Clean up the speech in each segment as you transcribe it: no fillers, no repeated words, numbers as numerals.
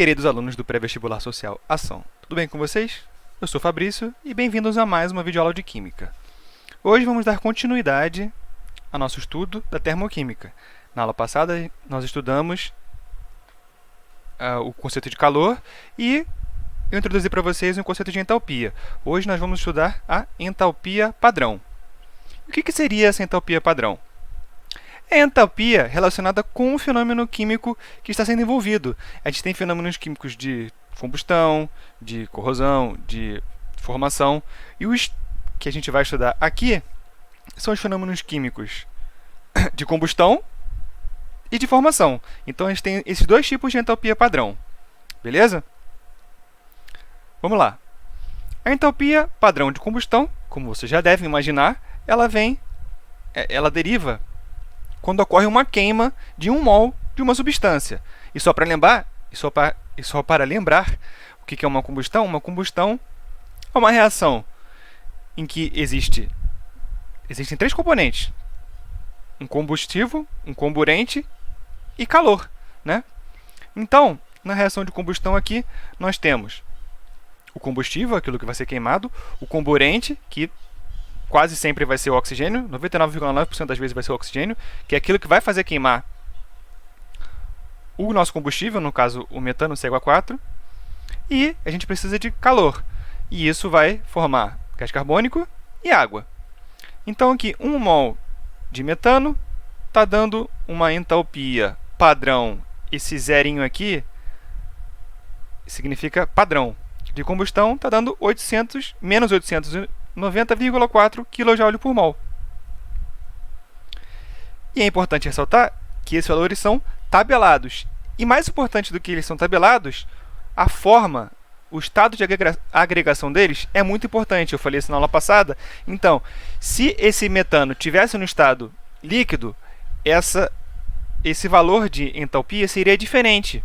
queridos alunos do Pré-Vestibular Social Ação, tudo bem com vocês? Eu sou Fabrício e bem-vindos a mais uma videoaula de Química. Hoje vamos dar continuidade ao nosso estudo da termoquímica. Na aula passada nós estudamos o conceito de calor e eu introduzi para vocês o conceito de entalpia. Hoje nós vamos estudar a entalpia padrão. O que seria essa entalpia padrão? É a entalpia relacionada com o fenômeno químico que está sendo envolvido. A gente tem fenômenos químicos de combustão, de corrosão, de formação. E os que a gente vai estudar aqui são os fenômenos químicos de combustão e de formação. Então, a gente tem esses dois tipos de entalpia padrão. Beleza? Vamos lá. A entalpia padrão de combustão, como você já deve imaginar, ela deriva quando ocorre uma queima de 1 mol de uma substância. E só para lembrar o que é uma combustão é uma reação em que existem 3 componentes: um combustível, um comburente e calor, né? Então, na reação de combustão aqui, nós temos o combustível, aquilo que vai ser queimado, o comburente, que quase sempre vai ser o oxigênio, 99,9% das vezes vai ser o oxigênio, que é aquilo que vai fazer queimar o nosso combustível, no caso o metano, CH4, e a gente precisa de calor, e isso vai formar gás carbônico e água. Então aqui 1 mol de metano está dando uma entalpia padrão, esse zerinho aqui significa padrão. De combustão está dando menos 890,4 kJ por mol. E é importante ressaltar que esses valores são tabelados. E mais importante do que eles são tabelados, a forma, o estado de agregação deles é muito importante. Eu falei isso na aula passada. Então, se esse metano tivesse no estado líquido, esse valor de entalpia seria diferente.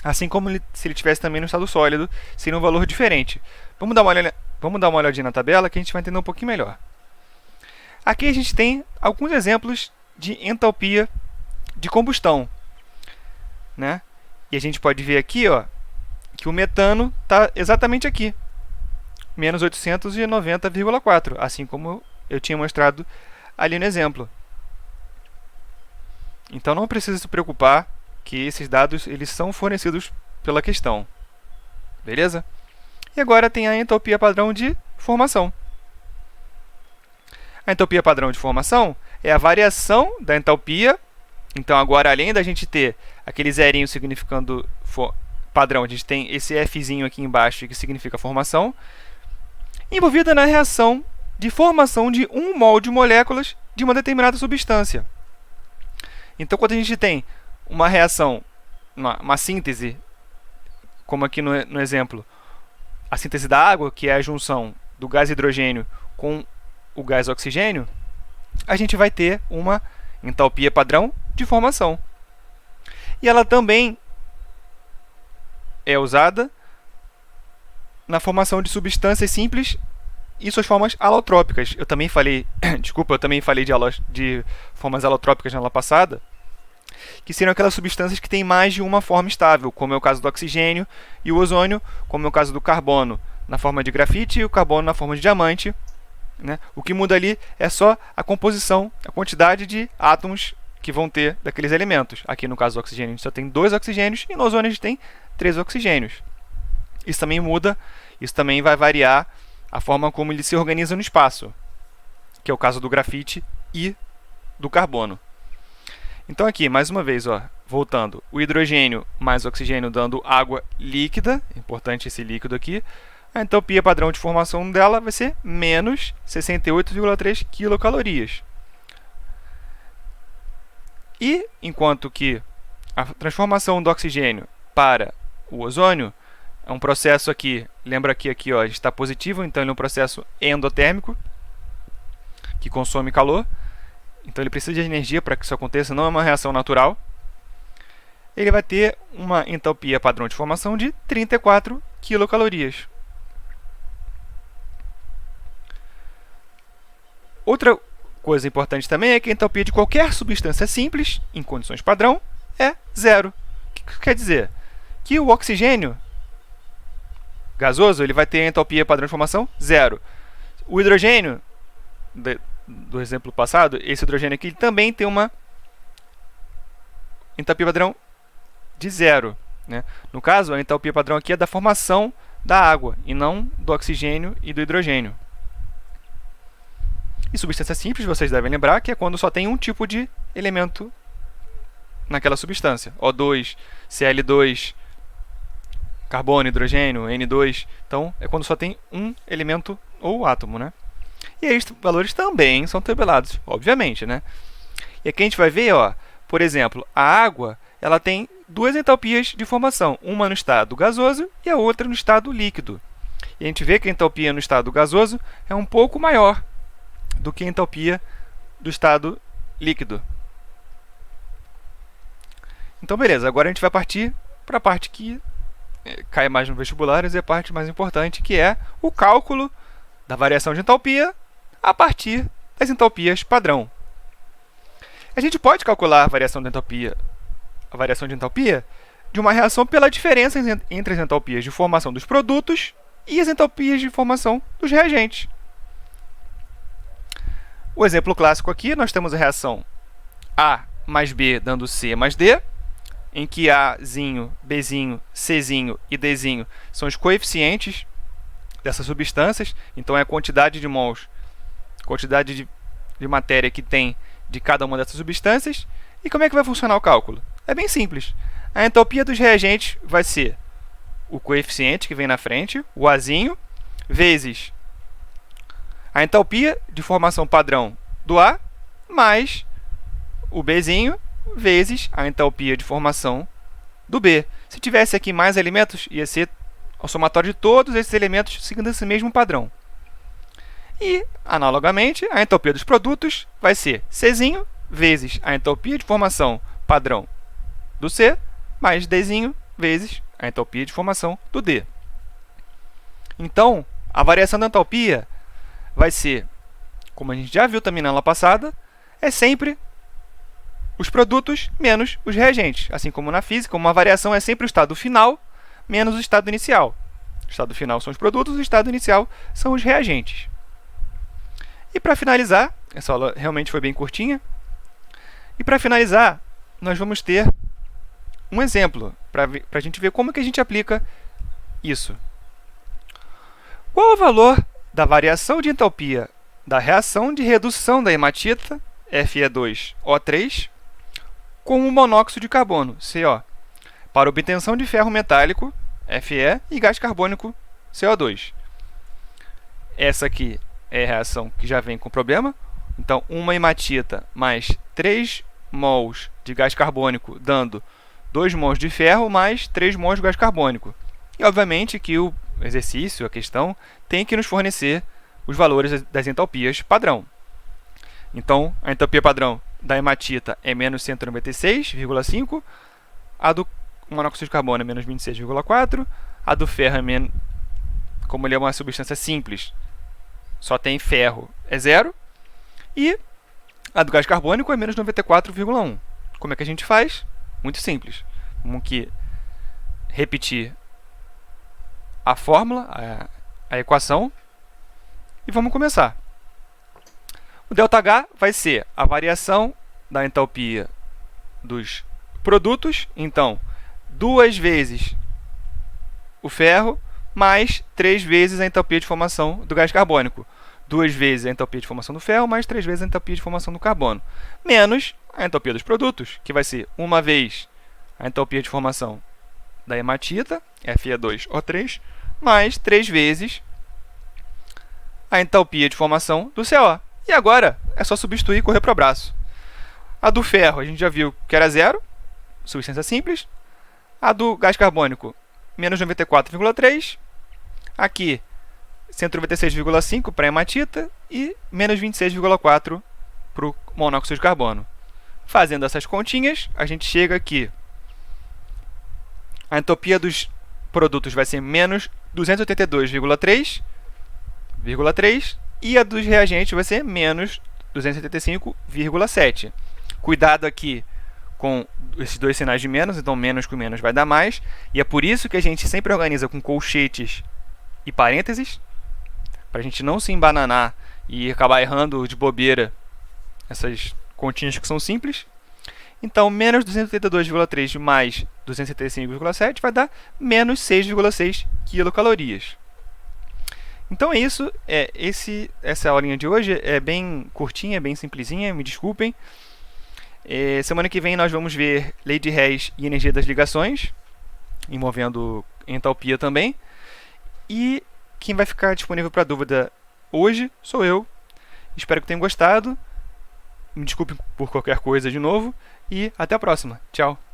Assim como se ele tivesse também no estado sólido, seria um valor diferente. Vamos dar uma olhadinha na tabela que a gente vai entender um pouquinho melhor. Aqui a gente tem alguns exemplos de entalpia de combustão, né? E a gente pode ver aqui, que o metano está exatamente aqui, menos 890,4, assim como eu tinha mostrado ali no exemplo. Então não precisa se preocupar que esses dados eles são fornecidos pela questão. Beleza? E agora tem a entalpia padrão de formação. A entalpia padrão de formação é a variação da entalpia. Então, agora, além da gente ter aquele zerinho significando padrão, a gente tem esse Fzinho aqui embaixo que significa formação, envolvida na reação de formação de 1 mol de moléculas de uma determinada substância. Então, quando a gente tem uma reação, uma síntese, como aqui no exemplo, a síntese da água, que é a junção do gás hidrogênio com o gás oxigênio, a gente vai ter uma entalpia padrão de formação. E ela também é usada na formação de substâncias simples e suas formas alotrópicas. Eu também falei de formas alotrópicas na aula passada, que seriam aquelas substâncias que têm mais de uma forma estável, como é o caso do oxigênio e o ozônio, como é o caso do carbono na forma de grafite e o carbono na forma de diamante, né? O que muda ali é só a composição, a quantidade de átomos que vão ter daqueles elementos. Aqui no caso do oxigênio a gente só tem 2 oxigênios e no ozônio a gente tem 3 oxigênios. Isso também muda, isso também vai variar a forma como ele se organiza no espaço, que é o caso do grafite e do carbono. Então aqui, mais uma vez, voltando, o hidrogênio mais o oxigênio dando água líquida, importante esse líquido aqui, a entalpia padrão de formação dela vai ser menos 68,3 quilocalorias. E, enquanto que a transformação do oxigênio para o ozônio é um processo aqui, lembra que aqui a gente está positivo, então ele é um processo endotérmico, que consome calor. Então ele precisa de energia para que isso aconteça, não é uma reação natural. Ele vai ter uma entalpia padrão de formação de 34 quilocalorias. Outra coisa importante também é que a entalpia de qualquer substância simples, em condições padrão, é zero. O que isso quer dizer? que o oxigênio gasoso ele vai ter a entalpia padrão de formação 0. O hidrogênio, do exemplo passado, esse hidrogênio aqui também tem uma entalpia padrão de 0. Né? No caso, a entalpia padrão aqui é da formação da água, e não do oxigênio e do hidrogênio. E substância simples, vocês devem lembrar, que é quando só tem um tipo de elemento naquela substância. O2, Cl2, carbono, hidrogênio, N2. Então, é quando só tem um elemento ou átomo, né? E aí os valores também são tabelados, obviamente, né? E aqui a gente vai ver, ó, por exemplo, a água ela tem duas entalpias de formação, uma no estado gasoso e a outra no estado líquido. E a gente vê que a entalpia no estado gasoso é um pouco maior do que a entalpia do estado líquido. Então, beleza. Agora a gente vai partir para a parte que cai mais no vestibular, e é a parte mais importante, que é o cálculo da variação de entalpia a partir das entalpias padrão. A gente pode calcular a variação de entalpia de uma reação pela diferença entre as entalpias de formação dos produtos e as entalpias de formação dos reagentes. O exemplo clássico aqui, nós temos a reação A mais B dando C mais D, em que Azinho, Bzinho, Czinho e Dzinho são os coeficientes dessas substâncias, então é a quantidade de mols, quantidade de matéria que tem de cada uma dessas substâncias. E como é que vai funcionar o cálculo? É bem simples. A entalpia dos reagentes vai ser o coeficiente que vem na frente, o Azinho, vezes a entalpia de formação padrão do A, mais o Bzinho, vezes a entalpia de formação do B. Se tivesse aqui mais elementos, ia ser o somatório de todos esses elementos seguindo esse mesmo padrão. E, analogamente, a entalpia dos produtos vai ser Czinho, vezes a entalpia de formação padrão do C, mais Dzinho, vezes a entalpia de formação do D. Então, a variação da entalpia vai ser, como a gente já viu também na aula passada, é sempre os produtos menos os reagentes. Assim como na física, uma variação é sempre o estado final menos o estado inicial. O estado final são os produtos, o estado inicial são os reagentes. E para finalizar, essa aula realmente foi bem curtinha, e para finalizar, nós vamos ter um exemplo, para a gente ver como que a gente aplica isso. Qual o valor da variação de entalpia da reação de redução da hematita, Fe2O3, com o monóxido de carbono, CO, para obtenção de ferro metálico, Fe, e gás carbônico, CO2. Essa aqui é a reação que já vem com problema. Então, uma hematita mais 3 mols de gás carbônico, dando 2 mols de ferro mais 3 mols de gás carbônico. E, obviamente, que o exercício, a questão, tem que nos fornecer os valores das entalpias padrão. Então, a entalpia padrão da hematita é menos 196,5, a do monóxido de carbono é menos 26,4, a do ferro é como ele é uma substância simples, só tem ferro, é 0, e a do gás carbônico é menos 94,1. Como é que a gente faz? Muito simples. Vamos aqui repetir a fórmula, a equação, e vamos começar. O ΔH vai ser a variação da entalpia dos produtos, então 2 vezes o ferro mais 3 vezes a entalpia de formação do gás carbônico. 2 vezes a entalpia de formação do ferro mais 3 vezes a entalpia de formação do carbono, menos a entalpia dos produtos, que vai ser 1 vez a entalpia de formação da hematita, Fe2O3, mais 3 vezes a entalpia de formação do CO. E agora é só substituir e correr para o braço. A do ferro a gente já viu que era 0, substância simples. A do gás carbônico, menos 94,3. Aqui, 196,5 para a hematita e menos 26,4 para o monóxido de carbono. Fazendo essas continhas, a gente chega aqui. A entropia dos produtos vai ser menos 282,3, e a dos reagentes vai ser menos 275,7. Cuidado aqui com esses dois sinais de menos, então menos com menos vai dar mais, e é por isso que a gente sempre organiza com colchetes e parênteses, para a gente não se embananar e acabar errando de bobeira essas continhas que são simples. Então, menos 282,3 mais 275,7 vai dar menos 6,6 quilocalorias. Então é isso. Essa aulinha de hoje é bem curtinha, bem simplesinha, me desculpem. Semana que vem nós vamos ver lei de Hess e energia das ligações, envolvendo entalpia também. E quem vai ficar disponível para dúvida hoje sou eu. Espero que tenham gostado. Me desculpem por qualquer coisa de novo. E até a próxima. Tchau.